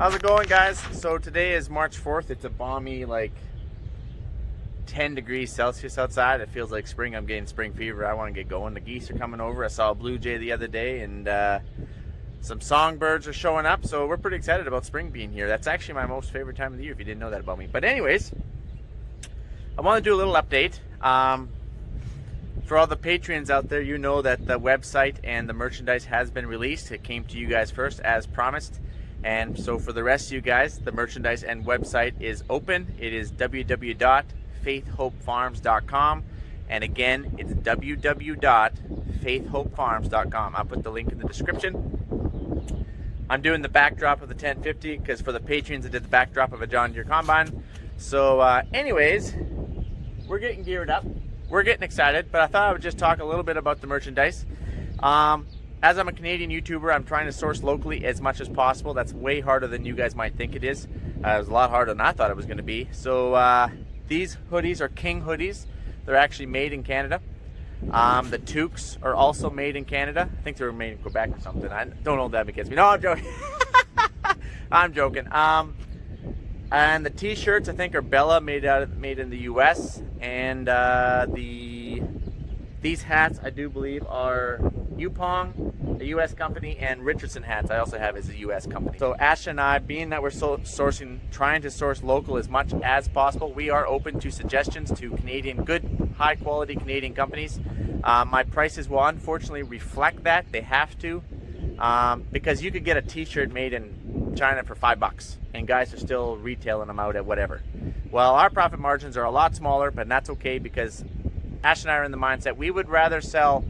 How's it going, guys? So today is March 4th. It's a balmy, like 10 degrees Celsius outside. It feels like spring. I'm getting spring fever. I want to get going. The geese are coming over. I saw a blue jay the other day, and some songbirds are showing up. So we're pretty excited about spring being here. That's actually my most favorite time of the year, if you didn't know that about me. But anyways, I want to do a little update. For all the Patreons out there, you know that the website and the merchandise has been released. It came to you guys first, as promised. And so for the rest of you guys, the merchandise and website is open. It is www.faithhopefarms.com. And again, it's www.faithhopefarms.com. I'll put the link in the description. I'm doing the backdrop of the 1050 because for the Patreons, I did the backdrop of a John Deere Combine. So anyways, we're getting geared up. We're getting excited, but I thought I would just talk a little bit about the merchandise. As I'm a Canadian YouTuber, I'm trying to source locally as much as possible. That's way harder than you guys might think it is. It was a lot harder than I thought it was going to be. So these hoodies are King hoodies. They're actually made in Canada. The toques are also made in Canada. I think they were made in Quebec or something. I don't hold that against me. No, I'm joking. I'm joking. And the t-shirts, I think, are Bella, made in the U.S. And these hats, I do believe, are Yupong, a U.S. company, and Richardson hats I also have as a U.S. company. So Ash and I, being that we're trying to source local as much as possible, we are open to suggestions to good, high-quality Canadian companies. My prices will unfortunately reflect that. They have to, because you could get a t-shirt made in China for $5, and guys are still retailing them out at whatever. Well, our profit margins are a lot smaller, but that's okay because Ash and I are in the mindset we would rather sell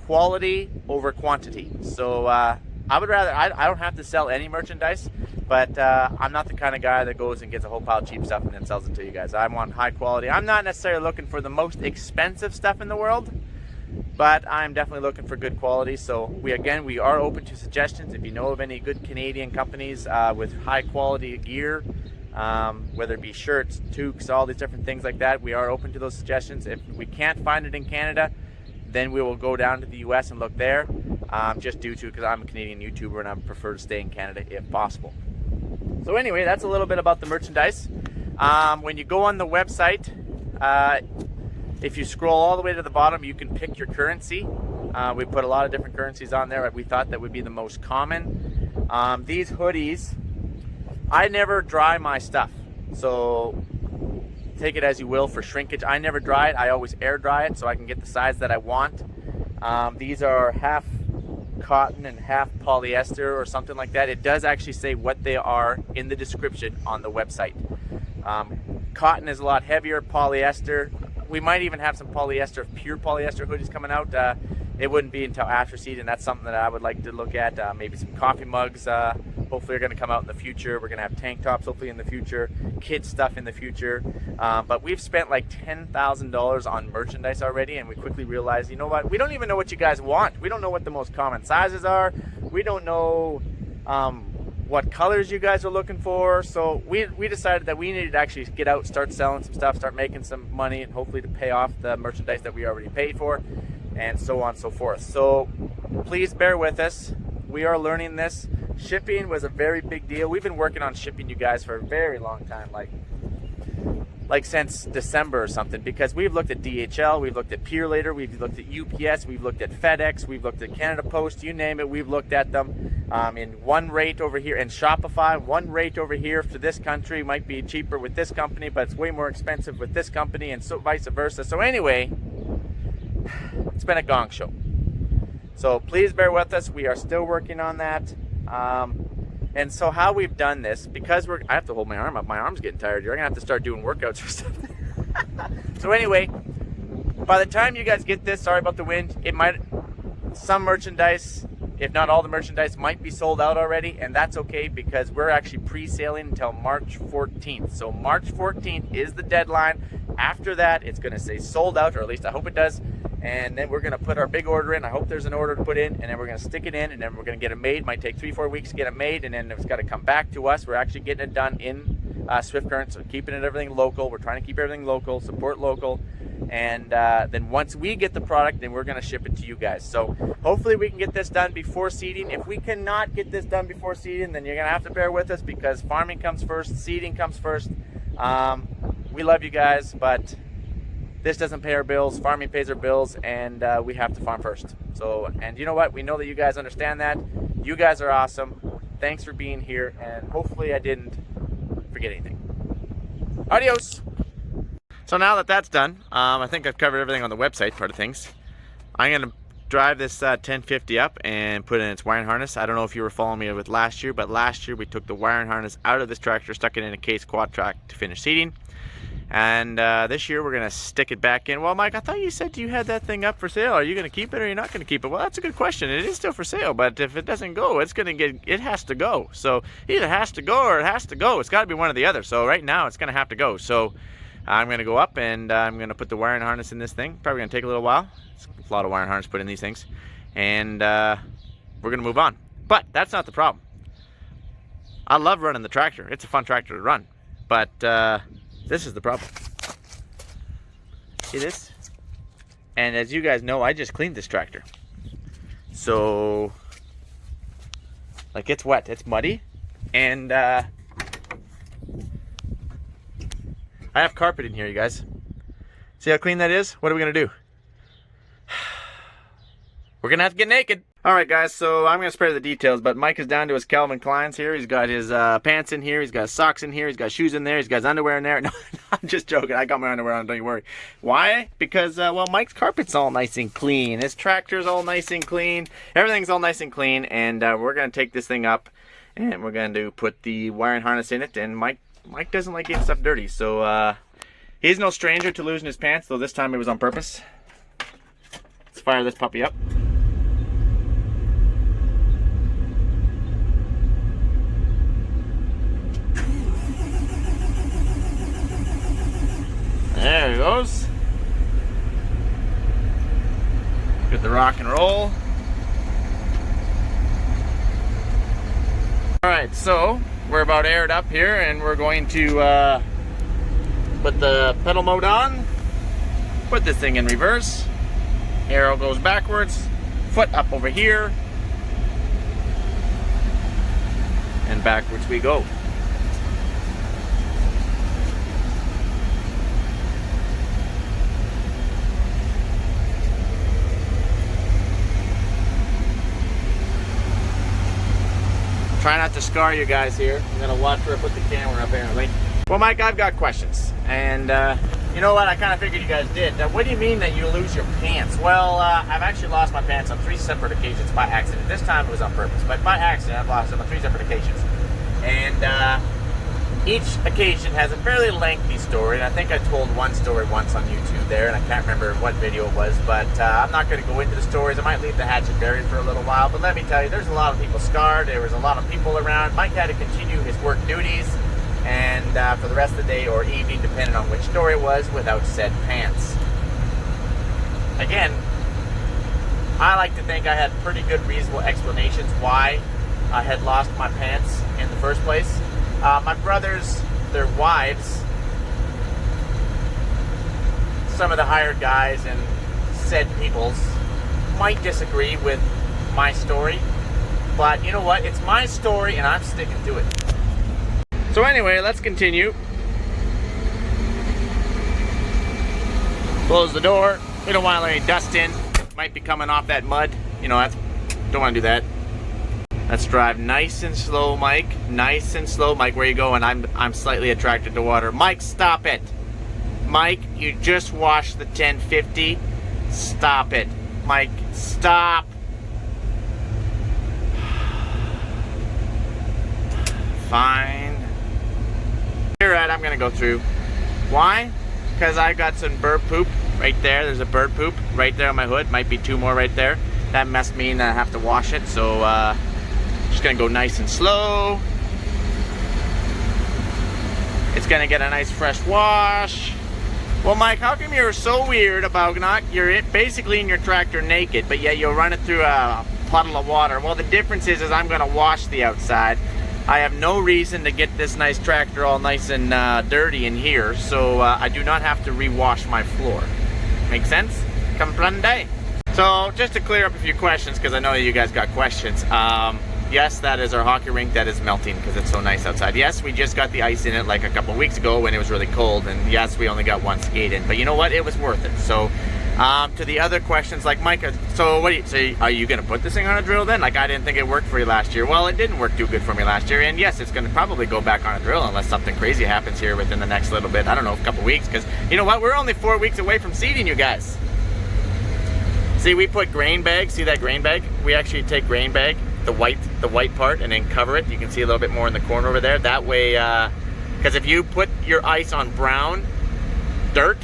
quality over quantity. So I would rather, I don't have to sell any merchandise, but I'm not the kind of guy that goes and gets a whole pile of cheap stuff and then sells it to you guys. I want high quality. I'm not necessarily looking for the most expensive stuff in the world, but I'm definitely looking for good quality. So we are open to suggestions. If you know of any good Canadian companies with high quality gear, whether it be shirts, toques, all these different things like that, we are open to those suggestions. If we can't find it in Canada, then we will go down to the US and look there, just because I'm a Canadian YouTuber and I prefer to stay in Canada if possible. So anyway, that's a little bit about the merchandise. When you go on the website, if you scroll all the way to the bottom, you can pick your currency. We put a lot of different currencies on there. We thought that would be the most common. These hoodies, I never dry my stuff, so take it as you will for shrinkage. I never dry it. I always air dry it so I can get the size that I want. These are half cotton and half polyester or something like that. It does actually say what they are in the description on the website. Cotton is a lot heavier. Polyester, we might even have some polyester, pure polyester hoodies coming out. It wouldn't be until after seed, and that's something that I would like to look at. Maybe some coffee mugs hopefully are going to come out in the future. We're going to have tank tops hopefully in the future, kids stuff in the future. But we've spent like $10,000 on merchandise already, and we quickly realized, you know what, we don't even know what you guys want. We don't know what the most common sizes are. We don't know what colors you guys are looking for. So we decided that we needed to actually get out, start selling some stuff, start making some money, and hopefully to pay off the merchandise that we already paid for, and so on and so forth. So please bear with us. We are learning this. Shipping was a very big deal. We've been working on shipping you guys for a very long time, like since December or something, because we've looked at DHL, we've looked at Purelator, we've looked at UPS, we've looked at FedEx, we've looked at Canada Post, you name it, we've looked at them in one rate over here, and Shopify, one rate over here for this country might be cheaper with this company, but it's way more expensive with this company, and so vice versa. So anyway, it's been a gong show. So please bear with us. We are still working on that. And so how we've done this, because I have to hold my arm up. My arm's getting tired here. I'm going to have to start doing workouts or something. So anyway, by the time you guys get this, sorry about the wind, some merchandise, if not all the merchandise, might be sold out already. And that's okay because we're actually pre-sailing until March 14th. So March 14th is the deadline. After that, it's going to say sold out, or at least I hope it does. And then we're going to put our big order in. I hope there's an order to put in, and then we're going to stick it in, and then we're going to get it made. It might take 3-4 weeks to get it made, and then it's got to come back to us. We're actually getting it done Swift Current, so keeping everything local. We're trying to keep everything local, support local, and then once we get the product, then we're going to ship it to you guys. So hopefully we can get this done before seeding. If we cannot get this done before seeding, then you're going to have to bear with us, because farming comes first, seeding comes first. We love you guys, but this doesn't pay our bills. Farming pays our bills, and we have to farm first. So, and you know what? We know that you guys understand that. You guys are awesome. Thanks for being here, and hopefully I didn't forget anything. Adios. So now that that's done, I think I've covered everything on the website part of things. I'm going to drive this 1050 up and put in its wiring harness. I don't know if you were following me with last year, but last year we took the wiring harness out of this tractor, stuck it in a case quad track to finish seeding. And this year we're going to stick it back in. Well, Mike, I thought you said you had that thing up for sale. Are you going to keep it, or are you not going to keep it? Well, that's a good question. It is still for sale, but if it doesn't go, it has to go. So either has to go or it has to go. It's got to be one or the other. So right now it's going to have to go. So I'm going to go up and I'm going to put the wiring harness in this thing. Probably going to take a little while. It's a lot of wiring harness put in these things. And we're going to move on. But that's not the problem. I love running the tractor. It's a fun tractor to run. But this is the problem. See this? And as you guys know, I just cleaned this tractor. So, like, it's wet. It's muddy. And I have carpet in here, you guys. See how clean that is? What are we going to do? We're going to have to get naked. Alright guys, so I'm going to spare the details, but Mike is down to his Calvin Kleins here. He's got his pants in here, he's got his socks in here, he's got shoes in there, he's got his underwear in there. No, I'm just joking. I got my underwear on, don't you worry. Why? Because, well, Mike's carpet's all nice and clean. His tractor's all nice and clean. Everything's all nice and clean, and we're going to take this thing up, and we're going to put the wiring harness in it, and Mike doesn't like getting stuff dirty, so he's no stranger to losing his pants, though this time it was on purpose. Let's fire this puppy up. There he goes. Get the rock and roll. Alright, so we're about aired up here, and we're going to put the pedal mode on, put this thing in reverse, arrow goes backwards, foot up over here, and backwards we go. Try not to scar you guys here. I'm gonna watch where I put the camera apparently. Well, Mike, I've got questions, and you know what? I kind of figured you guys did. What do you mean that you lose your pants? Well, I've actually lost my pants on 3 separate occasions by accident. This time it was on purpose, but by accident I've lost them on 3 separate occasions. And each occasion has a fairly lengthy story, and I think I told one story once on YouTube there, and I can't remember what video it was, but I'm not going to go into the stories. I might leave the hatchet buried for a little while, but let me tell you, there's a lot of people scarred. There was a lot of people around. Mike had to continue his work duties, and for the rest of the day or evening, depending on which story it was, without said pants. Again, I like to think I had pretty good reasonable explanations why I had lost my pants in the first place. My brothers, their wives, some of the hired guys and said peoples might disagree with my story, but you know what? It's my story and I'm sticking to it. So anyway, let's continue. Close the door. We don't want to let any dust in. Might be coming off that mud. You know, don't want to do that. Let's drive nice and slow, Mike. Nice and slow. Mike, where you going? I'm slightly attracted to water. Mike, stop it. Mike, you just washed the 1050. Stop it. Mike, stop. Fine. You're right, I'm gonna go through. Why? Because I got some bird poop right there. There's a bird poop right there on my hood. Might be 2 more right there. That must mean I have to wash it, so just gonna go nice and slow. It's gonna get a nice fresh wash. Well, Mike, how come you're so weird about you're basically in your tractor naked, but yet you'll run it through a puddle of water? Well, the difference is I'm gonna wash the outside. I have no reason to get this nice tractor all nice and dirty in here, so I do not have to rewash my floor. Make sense? Comprende? So just to clear up a few questions, because I know you guys got questions. Yes, that is our hockey rink that is melting because it's so nice outside. Yes, we just got the ice in it like a couple weeks ago when it was really cold, and yes, we only got one skate in. But you know what? It was worth it. So to the other questions, like Mike, so what do you say? Are you going to put this thing on a drill then? Like, I didn't think it worked for you last year. Well, it didn't work too good for me last year, and yes, it's going to probably go back on a drill unless something crazy happens here within the next little bit. I don't know, a couple weeks, because you know what? We're only 4 weeks away from seeding, you guys. See, we put grain bag. See that grain bag? We actually take grain bag, the white part, and then cover it. You can see a little bit more in the corner over there. That way, because if you put your ice on brown dirt,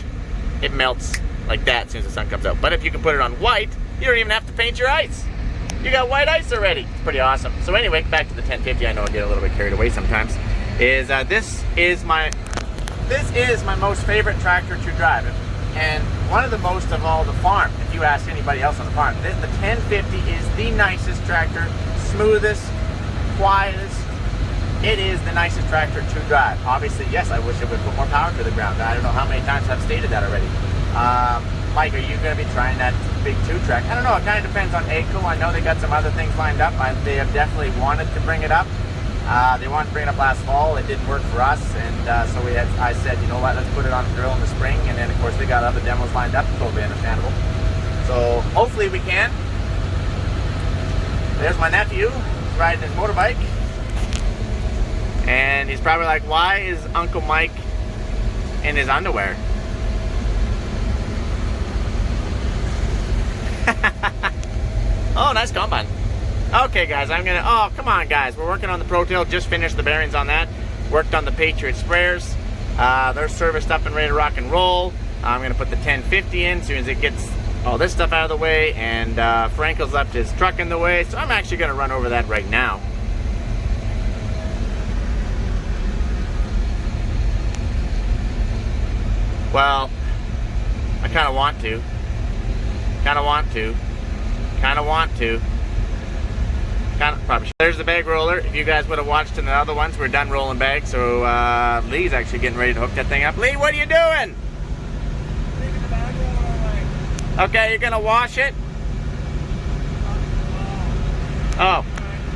it melts like that as soon as the sun comes out. But if you can put it on white, you don't even have to paint your ice. You got white ice already. It's pretty awesome. So anyway, back to the 1050. I know I get a little bit carried away sometimes. This is my most favorite tractor to drive, and one of the most of all the farm. If you ask anybody else on the farm, the 1050 is the nicest tractor, smoothest, quietest. It is the nicest tractor to drive. Obviously, yes, I wish it would put more power to the ground. I don't know how many times I've stated that already. Mike, are you going to be trying that big 2-track? I don't know. It kind of depends on ACO. I know they got some other things lined up. They have definitely wanted to bring it up. They wanted to bring it up last fall. It didn't work for us, and so I said, you know what, let's put it on the drill in the spring. And then, of course, they got other demos lined up. Totally understandable. So hopefully we can. There's my nephew riding his motorbike. And he's probably like, why is Uncle Mike in his underwear? Oh, nice combine. Okay, guys, oh, come on, guys. We're working on the Pro Tail. Just finished the bearings on that. Worked on the Patriot sprayers. They're serviced up and ready to rock and roll. I'm going to put the 1050 in as soon as it gets all this stuff out of the way. And Franco's left his truck in the way. So I'm actually going to run over that right now. Well, I kind of want to. Probably. There's the bag roller. If you guys would have watched in the other ones, we're done rolling bags. So Lee's actually getting ready to hook that thing up. Lee, what are you doing? Leaving the bag roller away. Okay, you're gonna wash it? Oh,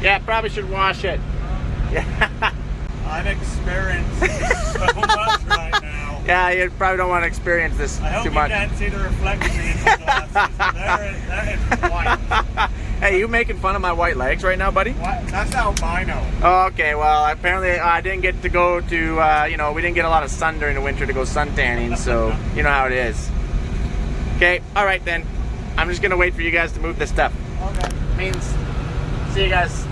yeah, probably should wash it. Yeah. I'm experiencing so much right now. Yeah, you probably don't want to experience this too much. I hope you can't see the reflection in the glasses. That is white. Hey, you making fun of my white legs right now, buddy? What? That's albino. Oh, okay, well, apparently I didn't get to go to, we didn't get a lot of sun during the winter to go sun tanning, so you know how it is. Okay, all right then. I'm just going to wait for you guys to move this stuff. Okay. Means, see you guys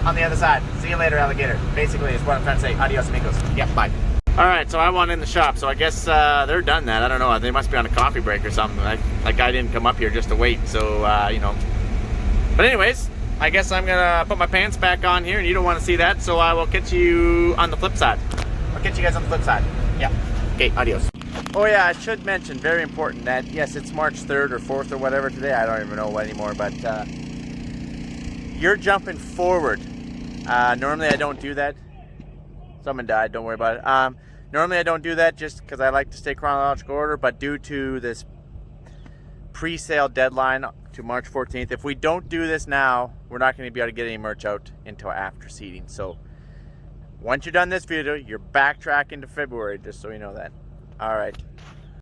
on the other side. See you later, alligator. Basically, is what I'm trying to say. Adios, amigos. Yep, bye. All right, so I went in the shop, so I guess they're done that. I don't know. They must be on a coffee break or something. Like I didn't come up here just to wait, so, But anyways, I guess I'm going to put my pants back on here, and you don't want to see that, so I will catch you on the flip side. I'll catch you guys on the flip side. Yeah. Okay, adios. Oh, yeah, I should mention, very important, that, yes, it's March 3rd or 4th or whatever today. I don't even know anymore, but you're jumping forward. Normally, I don't do that. Someone died, don't worry about it. Normally I don't do that just because I like to stay chronological order, but due to this pre-sale deadline to March 14th, if we don't do this now, we're not going to be able to get any merch out until after seeding. So once you're done this video, you're backtracking to February, just so you know that. All right.